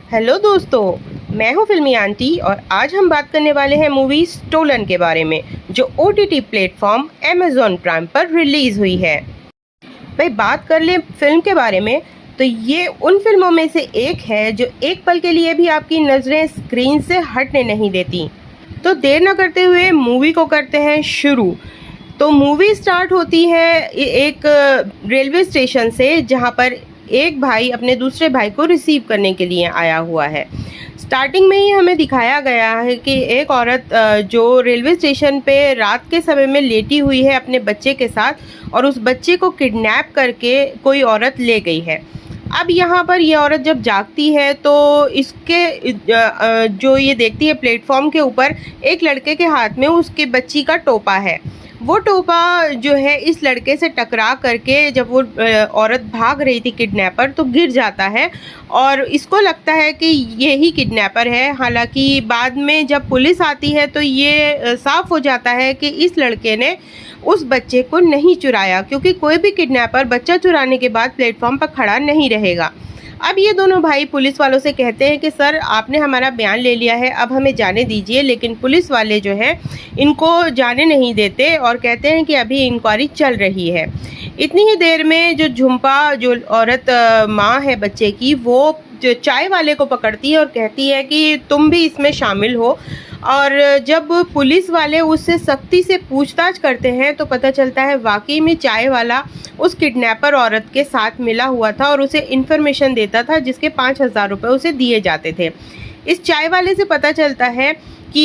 Hello दोस्तों, मैं हूं फिल्मी आंटी और आज हम बात करने वाले हैं मूवी स्टोलन के बारे में, जो OTT प्लेटफॉर्म Amazon प्राइम पर रिलीज़ हुई है। भाई बात कर ले फिल्म के बारे में तो ये उन फिल्मों में से एक है जो एक पल के लिए भी आपकी नज़रें स्क्रीन से हटने नहीं देती। तो देर न करते हुए मूवी को करते हैं शुरू। तो मूवी स्टार्ट होती है एक रेलवे स्टेशन से, जहाँ पर एक भाई अपने दूसरे भाई को रिसीव करने के लिए आया हुआ है। स्टार्टिंग में ही हमें दिखाया गया है कि एक औरत जो रेलवे स्टेशन पे रात के समय में लेटी हुई है अपने बच्चे के साथ, और उस बच्चे को किडनैप करके कोई औरत ले गई है। अब यहाँ पर ये औरत जब जागती है तो इसके जो ये देखती है प्लेटफॉर्म के ऊपर एक लड़के के हाथ में उसके बच्ची का टोपा है। वो टोपा जो है इस लड़के से टकरा करके जब वो औरत भाग रही थी किडनैपर, तो गिर जाता है और इसको लगता है कि ये ही किडनैपर है। हालांकि बाद में जब पुलिस आती है तो ये साफ हो जाता है कि इस लड़के ने उस बच्चे को नहीं चुराया, क्योंकि कोई भी किडनैपर बच्चा चुराने के बाद प्लेटफॉर्म पर खड़ा नहीं रहेगा। अब ये दोनों भाई पुलिस वालों से कहते हैं कि सर आपने हमारा बयान ले लिया है, अब हमें जाने दीजिए। लेकिन पुलिस वाले जो हैं इनको जाने नहीं देते और कहते हैं कि अभी इंक्वायरी चल रही है। इतनी ही देर में जो झुम्पा, जो औरत माँ है बच्चे की, वो जो चाय वाले को पकड़ती है और कहती है कि तुम भी इसमें शामिल हो। और जब पुलिस वाले उससे सख्ती से पूछताछ करते हैं तो पता चलता है वाकई में चाय वाला उस किडनैपर औरत के साथ मिला हुआ था और उसे इन्फॉर्मेशन देता था, जिसके 5,000 रुपये उसे दिए जाते थे। इस चाय वाले से पता चलता है कि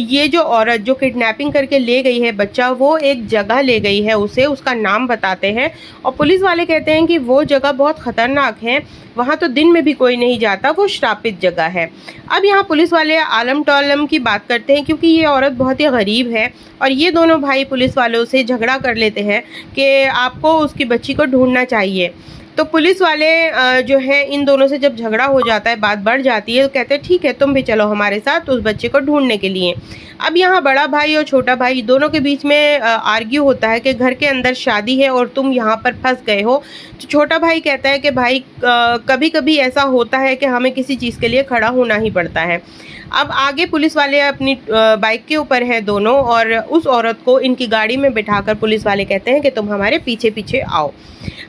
ये जो औरत जो किडनैपिंग करके ले गई है बच्चा, वो एक जगह ले गई है उसे, उसका नाम बताते हैं। और पुलिस वाले कहते हैं कि वो जगह बहुत ख़तरनाक है, वहाँ तो दिन में भी कोई नहीं जाता, वो श्रापित जगह है। अब यहाँ पुलिस वाले आलम टोलम की बात करते हैं, क्योंकि ये औरत बहुत ही गरीब है और ये दोनों भाई पुलिस वालों से झगड़ा कर लेते हैं कि आपको उसकी बच्ची को ढूंढना चाहिए। तो पुलिस वाले जो है इन दोनों से जब झगड़ा हो जाता है, बात बढ़ जाती है, तो कहते हैं ठीक है तुम भी चलो हमारे साथ उस बच्चे को ढूंढने के लिए। अब यहाँ बड़ा भाई और छोटा भाई दोनों के बीच में आर्ग्यू होता है कि घर के अंदर शादी है और तुम यहाँ पर फंस गए हो। तो छोटा भाई कहता है कि भाई कभी कभी ऐसा होता है कि हमें किसी चीज़ के लिए खड़ा होना ही पड़ता है। अब आगे पुलिस वाले अपनी बाइक के ऊपर हैं दोनों, और उस औरत को इनकी गाड़ी में बिठाकर पुलिस वाले कहते हैं कि तुम हमारे पीछे पीछे आओ।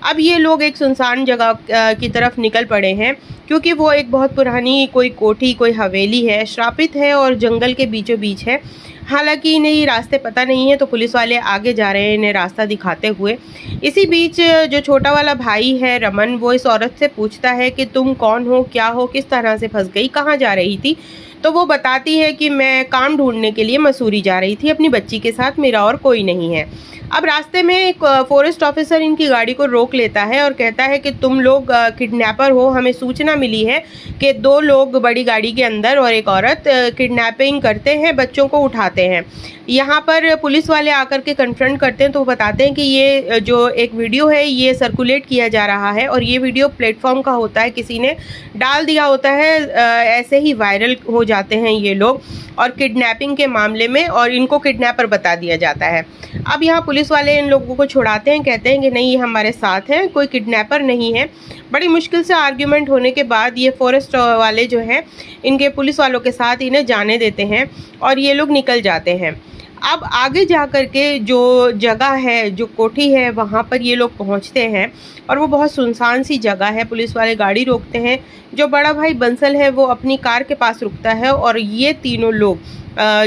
अब ये लोग एक सुनसान जगह की तरफ निकल पड़े हैं, क्योंकि वो एक बहुत पुरानी कोई कोठी, कोई हवेली है, श्रापित है और जंगल के बीचों बीच है। हालांकि इन्हें ये रास्ते पता नहीं है, तो पुलिस वाले आगे जा रहे हैं इन्हें रास्ता दिखाते हुए। इसी बीच जो छोटा वाला भाई है रमन, वो इस औरत से पूछता है कि तुम कौन हो, क्या हो, किस तरह से फंस गई, कहाँ जा रही थी। तो वो बताती है कि मैं काम ढूंढने के लिए मसूरी जा रही थी अपनी बच्ची के साथ, मेरा और कोई नहीं है। अब रास्ते में एक फॉरेस्ट ऑफिसर इनकी गाड़ी को रोक लेता है और कहता है कि तुम लोग किडनैपर हो, हमें सूचना मिली है कि 2 लोग बड़ी गाड़ी के अंदर और एक औरत किडनैपिंग करते हैं, बच्चों को उठाते हैं। यहाँ पर पुलिस वाले आकर के कन्फ्रंट करते हैं तो वो बताते हैं कि ये जो एक वीडियो है ये सर्कुलेट किया जा रहा है और ये वीडियो प्लेटफॉर्म का होता है, किसी ने डाल दिया होता है, ऐसे ही वायरल हो जाते हैं ये लोग और किडनैपिंग के मामले में, और इनको किडनैपर बता दिया जाता है। अब यहाँ पुलिस वाले इन लोगों को छुड़ाते हैं, कहते हैं कि नहीं ये हमारे साथ हैं, कोई किडनैपर नहीं है। बड़ी मुश्किल से आर्ग्यूमेंट होने के बाद ये फॉरेस्ट वाले जो हैं इनके पुलिस वालों के साथ इन्हें जाने देते हैं और ये लोग निकल जाते हैं। अब आगे जा कर के जो जगह है, जो कोठी है, वहाँ पर ये लोग पहुँचते हैं और वो बहुत सुनसान सी जगह है। पुलिस वाले गाड़ी रोकते हैं। जो बड़ा भाई बंसल है वो अपनी कार के पास रुकता है और ये तीनों लोग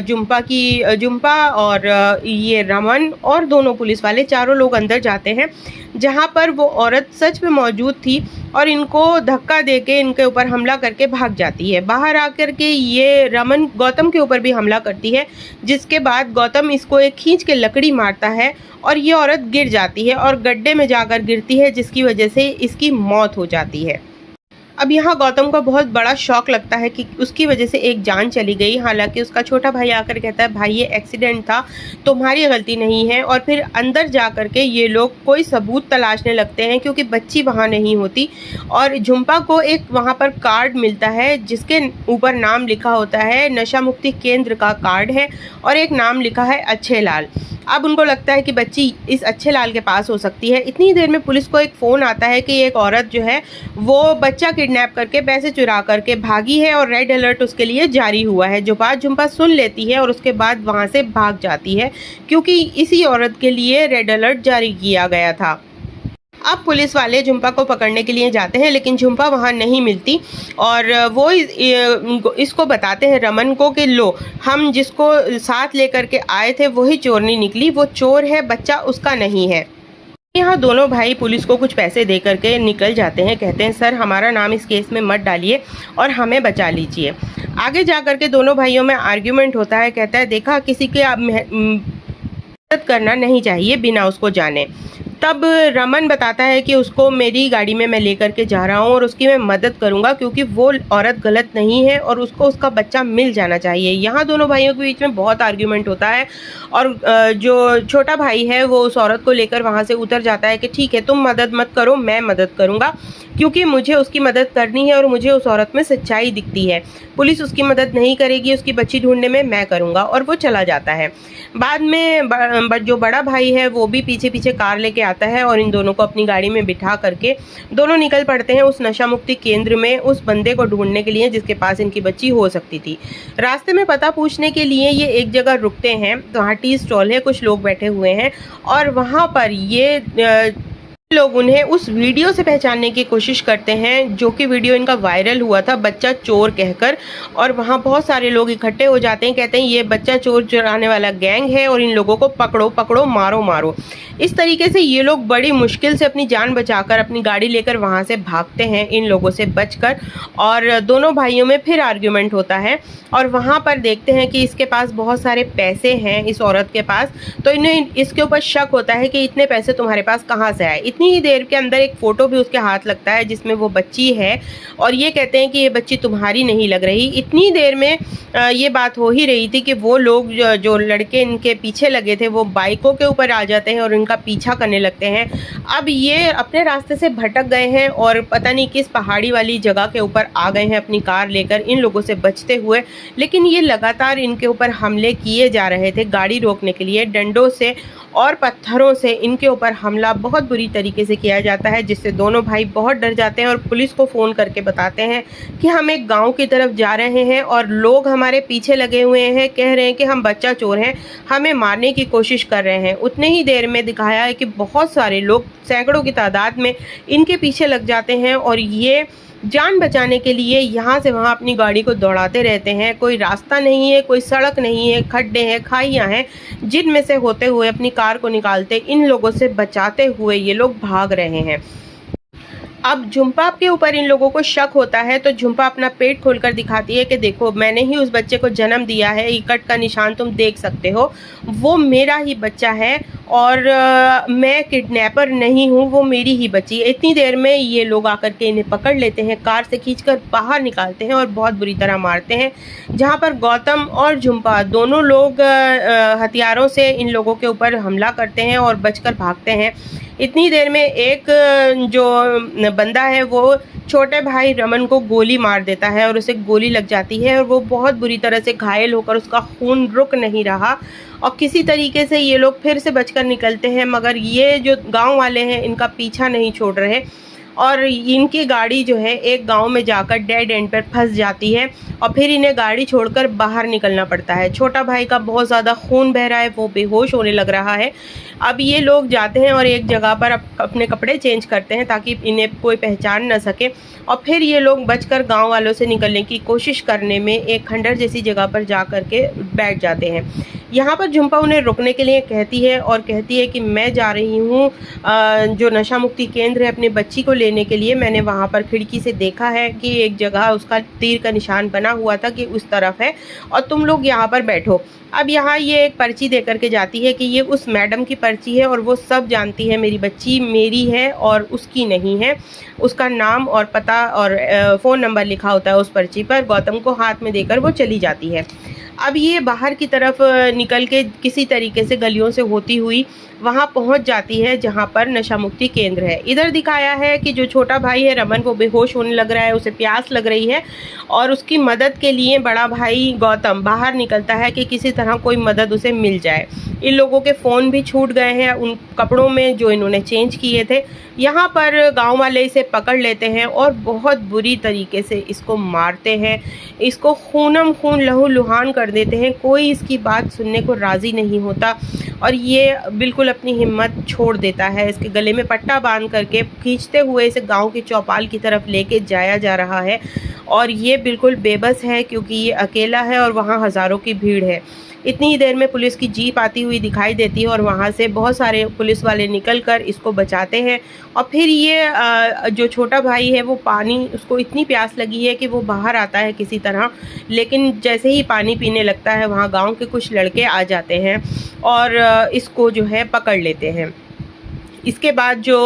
जुम्पा और ये रमन और दोनों पुलिस वाले, चारों लोग अंदर जाते हैं जहां पर वो औरत सच में मौजूद थी और इनको धक्का देके इनके ऊपर हमला करके भाग जाती है। बाहर आकर के ये रमन गौतम के ऊपर भी हमला करती है, जिसके बाद गौतम इसको एक खींच के लकड़ी मारता है और ये औरत गिर जाती है और गड्ढे में जाकर गिरती है, जिसकी वजह से इसकी मौत हो जाती है। अब यहाँ गौतम को बहुत बड़ा शौक लगता है कि उसकी वजह से एक जान चली गई। हालांकि उसका छोटा भाई आकर कहता है भाई ये एक्सीडेंट था, तुम्हारी गलती नहीं है। और फिर अंदर जा कर के ये लोग कोई सबूत तलाशने लगते हैं, क्योंकि बच्ची वहाँ नहीं होती। और झुम्पा को एक वहाँ पर कार्ड मिलता है जिसके ऊपर नाम लिखा होता है, नशा मुक्ति केंद्र का कार्ड है, और एक नाम लिखा है अच्छे लाल। अब उनको लगता है कि बच्ची इस अच्छे लाल के पास हो सकती है। इतनी देर में पुलिस को एक फ़ोन आता है कि एक औरत जो है वो बच्चा किडनैप करके पैसे चुरा करके भागी है और रेड अलर्ट उसके लिए जारी हुआ है, जो बात झुम्पा सुन लेती है और उसके बाद वहाँ से भाग जाती है क्योंकि इसी औरत के लिए रेड अलर्ट जारी किया गया था। अब पुलिस वाले झुम्पा को पकड़ने के लिए जाते हैं लेकिन झुम्पा वहाँ नहीं मिलती और वो इसको बताते हैं रमन को कि लो, हम जिसको साथ लेकर के आए थे वही चोरनी निकली, वो चोर है, बच्चा उसका नहीं है। यहाँ दोनों भाई पुलिस को कुछ पैसे दे करके निकल जाते हैं, कहते हैं सर हमारा नाम इस केस में मत डालिए और हमें बचा लीजिए। आगे जा कर के दोनों भाइयों में आर्ग्यूमेंट होता है, कहता है देखा किसी के मदद करना नहीं चाहिए बिना उसको जाने। तब रमन बताता है कि उसको मेरी गाड़ी में मैं लेकर के जा रहा हूँ और उसकी मैं मदद करूँगा क्योंकि वो औरत गलत नहीं है और उसको उसका बच्चा मिल जाना चाहिए। यहाँ दोनों भाइयों के बीच में बहुत आर्ग्यूमेंट होता है और जो छोटा भाई है वो उस औरत को लेकर वहाँ से उतर जाता है कि ठीक है तुम मदद मत करो, मैं मदद करूँगा क्योंकि मुझे उसकी मदद करनी है और मुझे उस औरत में सच्चाई दिखती है। पुलिस उसकी मदद नहीं करेगी, उसकी बच्ची ढूंढने में मैं करूँगा, और वो चला जाता है। बाद में जो बड़ा भाई है वो भी पीछे पीछे कार लेके आता है और इन दोनों को अपनी गाड़ी में बिठा करके दोनों निकल पड़ते हैं उस नशा मुक्ति केंद्र में उस बंदे को ढूंढने के लिए जिसके पास इनकी बच्ची हो सकती थी। रास्ते में पता पूछने के लिए ये एक जगह रुकते हैं, तो वहाँ टी स्टॉल है, कुछ लोग बैठे हुए हैं और वहाँ पर ये लोग उन्हें उस वीडियो से पहचानने की कोशिश करते हैं जो कि वीडियो इनका वायरल हुआ था बच्चा चोर कहकर, और वहाँ बहुत सारे लोग इकट्ठे हो जाते हैं, कहते हैं ये बच्चा चोर चुराने वाला गैंग है और इन लोगों को पकड़ो पकड़ो, मारो मारो। इस तरीके से ये लोग बड़ी मुश्किल से अपनी जान बचाकर अपनी गाड़ी लेकर वहाँ से भागते हैं इन लोगों से बचकर, और दोनों भाइयों में फिर आर्ग्यूमेंट होता है और वहाँ पर देखते हैं कि इसके पास बहुत सारे पैसे हैं इस औरत के पास, तो इन्हें इसके ऊपर शक होता है कि इतने पैसे तुम्हारे पास कहाँ से आए। इतनी ही देर के अंदर एक फ़ोटो भी उसके हाथ लगता है जिसमें वो बच्ची है और ये कहते हैं कि ये बच्ची तुम्हारी नहीं लग रही। इतनी देर में ये बात हो ही रही थी कि वो लोग जो लड़के इनके पीछे लगे थे वो बाइकों के ऊपर आ जाते हैं और इनका पीछा करने लगते हैं। अब ये अपने रास्ते से भटक गए हैं और पता नहीं किस पहाड़ी वाली जगह के ऊपर आ गए हैं अपनी कार लेकर इन लोगों से बचते हुए, लेकिन ये लगातार इनके ऊपर हमले किए जा रहे थे। गाड़ी रोकने के लिए डंडों से और पत्थरों से इनके ऊपर हमला बहुत बुरी तरीके से किया जाता है, जिससे दोनों भाई बहुत डर जाते हैं और पुलिस को फ़ोन करके बताते हैं कि हम एक गांव की तरफ जा रहे हैं और लोग हमारे पीछे लगे हुए हैं, कह रहे हैं कि हम बच्चा चोर हैं, हमें मारने की कोशिश कर रहे हैं। उतने ही देर में दिखाया है कि बहुत सारे लोग सैकड़ों की तादाद में इनके पीछे लग जाते हैं और ये जान बचाने के लिए यहाँ से वहाँ अपनी गाड़ी को दौड़ाते रहते हैं। कोई रास्ता नहीं है, कोई सड़क नहीं है, खड्डे हैं, खाइयाँ हैं, जिनमें से होते हुए अपनी कार को निकालते इन लोगों से बचाते हुए ये लोग भाग रहे हैं। अब झुम्पा के ऊपर इन लोगों को शक होता है तो झुम्पा अपना पेट खोलकर दिखाती है कि देखो मैंने ही उस बच्चे को जन्म दिया है, ये कट का निशान तुम देख सकते हो, वो मेरा ही बच्चा है और मैं किडनैपर नहीं हूँ, वो मेरी ही बच्ची है। इतनी देर में ये लोग आकर के इन्हें पकड़ लेते हैं, कार से खींचकर बाहर निकालते हैं और बहुत बुरी तरह मारते हैं, जहाँ पर गौतम और झुम्पा दोनों लोग हथियारों से इन लोगों के ऊपर हमला करते हैं और बचकर भागते हैं। इतनी देर में एक जो बंदा है वो छोटे भाई रमन को गोली मार देता है और उसे गोली लग जाती है और वो बहुत बुरी तरह से घायल होकर उसका खून रुक नहीं रहा और किसी तरीके से ये लोग फिर से बचकर निकलते हैं, मगर ये जो गांव वाले हैं इनका पीछा नहीं छोड़ रहे और इनकी गाड़ी जो है एक गांव में जाकर डेड एंड पर फंस जाती है और फिर इन्हें गाड़ी छोड़कर बाहर निकलना पड़ता है। छोटा भाई का बहुत ज़्यादा खून बह रहा है, वो बेहोश होने लग रहा है। अब ये लोग जाते हैं और एक जगह पर अपने कपड़े चेंज करते हैं ताकि इन्हें कोई पहचान न सके और फिर ये लोग बचकर गांव वालों से निकलने की कोशिश करने में एक खंडर जैसी जगह पर जा कर के बैठ जाते हैं। यहाँ पर झुम्पा उन्हें रुकने के लिए कहती है और कहती है कि मैं जा रही हूँ जो नशा मुक्ति केंद्र है अपनी बच्ची को लेने के लिए। मैंने वहाँ पर खिड़की से देखा है कि एक जगह उसका तीर का निशान बना हुआ था कि उस तरफ है और तुम लोग यहाँ पर बैठो। अब यहाँ ये एक पर्ची दे करके जाती है कि ये उस मैडम की पर्ची है और वो सब जानती है मेरी बच्ची मेरी है और उसकी नहीं है। उसका नाम और पता और फ़ोन नंबर लिखा होता है उस पर्ची पर। गौतम को हाथ में देकर वो चली जाती है। अब ये बाहर की तरफ निकल के किसी तरीके से गलियों से होती हुई वहाँ पहुँच जाती है जहाँ पर नशा मुक्ति केंद्र है। इधर दिखाया है कि जो छोटा भाई है रमन, वो बेहोश होने लग रहा है, उसे प्यास लग रही है और उसकी मदद के लिए बड़ा भाई गौतम बाहर निकलता है कि किसी तरह कोई मदद उसे मिल जाए। इन लोगों के फ़ोन भी छूट गए हैं उन कपड़ों में जो इन्होंने चेंज किए थे। यहाँ पर गांव वाले इसे पकड़ लेते हैं और बहुत बुरी तरीके से इसको मारते हैं, इसको खूनम खून लहूलुहान कर देते हैं। कोई इसकी बात सुनने को राज़ी नहीं होता और ये बिल्कुल अपनी हिम्मत छोड़ देता है। इसके गले में पट्टा बांध करके खींचते हुए इसे गांव की चौपाल की तरफ लेके जाया जा रहा है और ये बिल्कुल बेबस है क्योंकि ये अकेला है और वहाँ हज़ारों की भीड़ है। इतनी ही देर में पुलिस की जीप आती हुई दिखाई देती है और वहाँ से बहुत सारे पुलिस वाले निकलकर इसको बचाते हैं। और फिर ये जो छोटा भाई है वो पानी, उसको इतनी प्यास लगी है कि वो बाहर आता है किसी तरह, लेकिन जैसे ही पानी पीने लगता है वहाँ गांव के कुछ लड़के आ जाते हैं और इसको जो है पकड़ लेते हैं। इसके बाद जो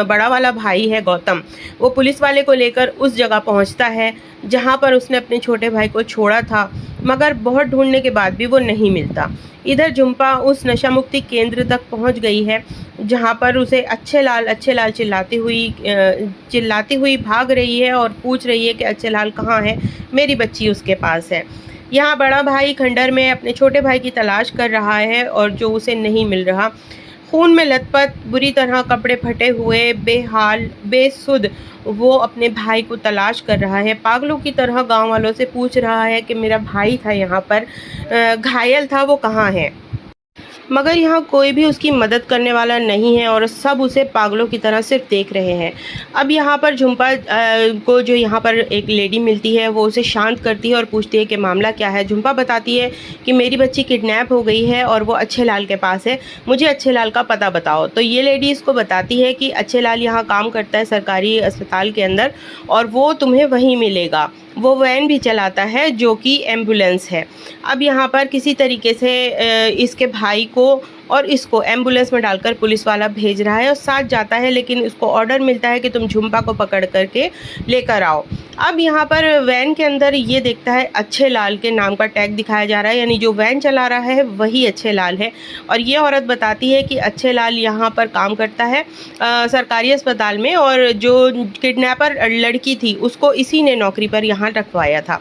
बड़ा वाला भाई है गौतम, वो पुलिस वाले को लेकर उस जगह पहुंचता है जहां पर उसने अपने छोटे भाई को छोड़ा था, मगर बहुत ढूंढने के बाद भी वो नहीं मिलता। इधर झुम्पा उस नशा मुक्ति केंद्र तक पहुंच गई है जहां पर उसे अच्छे लाल चिल्लाती हुई भाग रही है और पूछ रही है कि अच्छे लाल कहाँ है, मेरी बच्ची उसके पास है। यहाँ बड़ा भाई खंडर में अपने छोटे भाई की तलाश कर रहा है और जो उसे नहीं मिल रहा। खून में लथपथ, बुरी तरह कपड़े फटे हुए, बेहाल बेसुध वो अपने भाई को तलाश कर रहा है। पागलों की तरह गांव वालों से पूछ रहा है कि मेरा भाई था यहाँ पर, घायल था, वो कहाँ है। मगर यहाँ कोई भी उसकी मदद करने वाला नहीं है और सब उसे पागलों की तरह सिर्फ देख रहे हैं। अब यहाँ पर झुम्पा को जो यहाँ पर एक लेडी मिलती है वो उसे शांत करती है और पूछती है कि मामला क्या है। झुम्पा बताती है कि मेरी बच्ची किडनैप हो गई है और वो अच्छे लाल के पास है, मुझे अच्छे लाल का पता बताओ। तो ये लेडी इसको बताती है कि अच्छे लाल यहाँ काम करता है सरकारी अस्पताल के अंदर और वो तुम्हें वहीं मिलेगा। वो वैन भी चलाता है जो कि एम्बुलेंस है। अब यहाँ पर किसी तरीके से इसके भाई को और इसको एम्बुलेंस में डालकर पुलिस वाला भेज रहा है और साथ जाता है, लेकिन उसको ऑर्डर मिलता है कि तुम झुम्पा को पकड़ करके लेकर आओ। अब यहाँ पर वैन के अंदर ये देखता है अच्छे लाल के नाम का टैग दिखाया जा रहा है, यानी जो वैन चला रहा है वही अच्छे लाल है। और ये औरत बताती है कि अच्छे लाल यहाँ पर काम करता है सरकारी अस्पताल में और जो किडनैपर लड़की थी उसको इसी ने नौकरी पर यहाँ रखवाया था।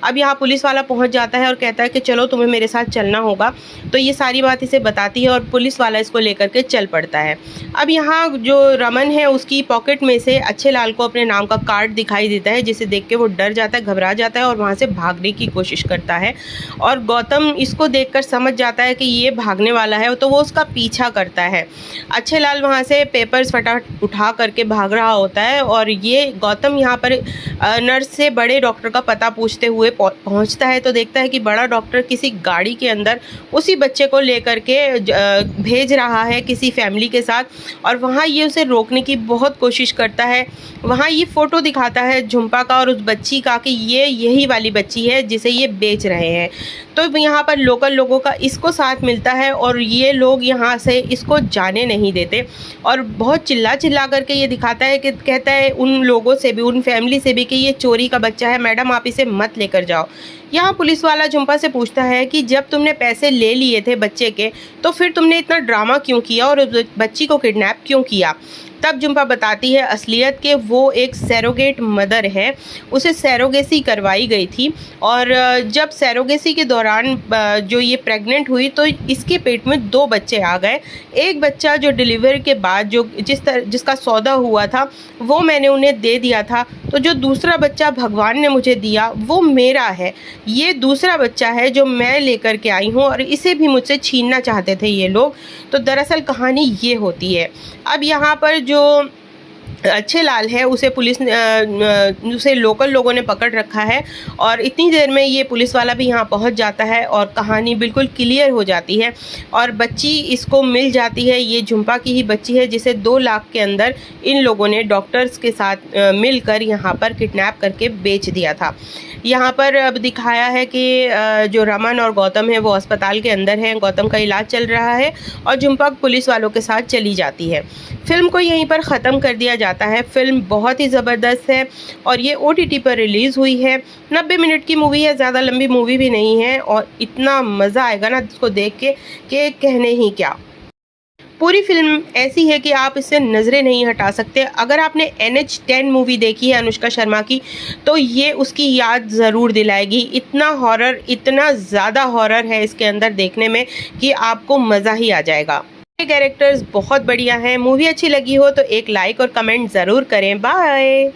अब यहाँ पुलिस वाला पहुँच जाता है और कहता है कि चलो तुम्हें मेरे साथ चलना होगा। तो ये सारी बात इसे बताती है और पुलिस वाला इसको लेकर के चल पड़ता है। अब यहाँ जो रमन है उसकी पॉकेट में से अच्छे लाल को अपने नाम का कार्ड दिखाई देता है, जिसे देख के वो डर जाता है, घबरा जाता है और वहाँ से भागने की कोशिश करता है। और गौतम इसको देखकर समझ जाता है कि ये भागने वाला है, तो वो उसका पीछा करता है। अच्छे लाल वहाँ से पेपर्स फटाफट उठा करके भाग रहा होता है और ये गौतम यहाँ पर नर्स से बड़े डॉक्टर का पता पूछते हुए पहुँचता है तो देखता है कि बड़ा डॉक्टर किसी गाड़ी के अंदर उसी बच्चे को लेकर के भेज रहा है किसी फैमिली के साथ और वहाँ ये उसे रोकने की बहुत कोशिश करता है। वहाँ ये फ़ोटो दिखाता है झुम्पा का और उस बच्ची का कि ये यही वाली बच्ची है जिसे ये बेच रहे हैं। तो यहाँ पर लोकल लोगों का इसको साथ मिलता है और ये लोग यहाँ से इसको जाने नहीं देते और बहुत चिल्ला चिल्ला करके ये दिखाता है कि कहता है उन लोगों से भी, उन फैमिली से भी कि ये चोरी का बच्चा है, मैडम आप इसे मत लेकर जाओ। यहाँ पुलिस वाला झुम्पा से पूछता है कि जब तुमने पैसे ले लिए थे बच्चे के तो फिर तुमने इतना ड्रामा क्यों किया और उस बच्ची को किडनैप क्यों किया। तब झुम्पा बताती है असलियत के वो एक सैरोगेट मदर है, उसे सैरोगेसी करवाई गई थी और जब सैरोगेसी के दौरान जो ये प्रेग्नेंट हुई तो इसके पेट में 2 बच्चे आ गए। एक बच्चा जो डिलीवरी के बाद जिसका सौदा हुआ था वो मैंने उन्हें दे दिया था, तो जो दूसरा बच्चा भगवान ने मुझे दिया वो मेरा है। ये दूसरा बच्चा है जो मैं लेकर के आई हूँ और इसे भी मुझसे छीनना चाहते थे ये लोग। तो दरअसल कहानी ये होती है। अब यहाँ पर जो अच्छे लाल है उसे उसे लोकल लोगों ने पकड़ रखा है और इतनी देर में ये पुलिस वाला भी यहाँ पहुँच जाता है और कहानी बिल्कुल क्लियर हो जाती है और बच्ची इसको मिल जाती है। ये झुम्पा की ही बच्ची है जिसे 2 लाख के अंदर इन लोगों ने डॉक्टर्स के साथ मिलकर यहाँ पर किडनैप करके बेच दिया था। यहाँ पर अब दिखाया है कि जो रमन और गौतम है वो अस्पताल के अंदर हैं, गौतम का इलाज चल रहा है और झुम्पा पुलिस वालों के साथ चली जाती है। फिल्म को यहीं पर ख़त्म कर दिया जाता है। फिल्म बहुत ही ज़बरदस्त है और ये OTT पर रिलीज़ हुई है। 90 मिनट की मूवी है, ज़्यादा लंबी मूवी भी नहीं है और इतना मज़ा आएगा ना इसको देख के कि कहने ही क्या। पूरी फिल्म ऐसी है कि आप इससे नज़रें नहीं हटा सकते। अगर आपने NH10 मूवी देखी है अनुष्का शर्मा की, तो ये उसकी याद ज़रूर दिलाएगी। इतना हॉरर, इतना ज़्यादा हॉरर है इसके अंदर देखने में कि आपको मज़ा ही आ जाएगा। कैरेक्टर्स बहुत बढ़िया हैं। मूवी अच्छी लगी हो तो एक लाइक और कमेंट ज़रूर करें। बाय।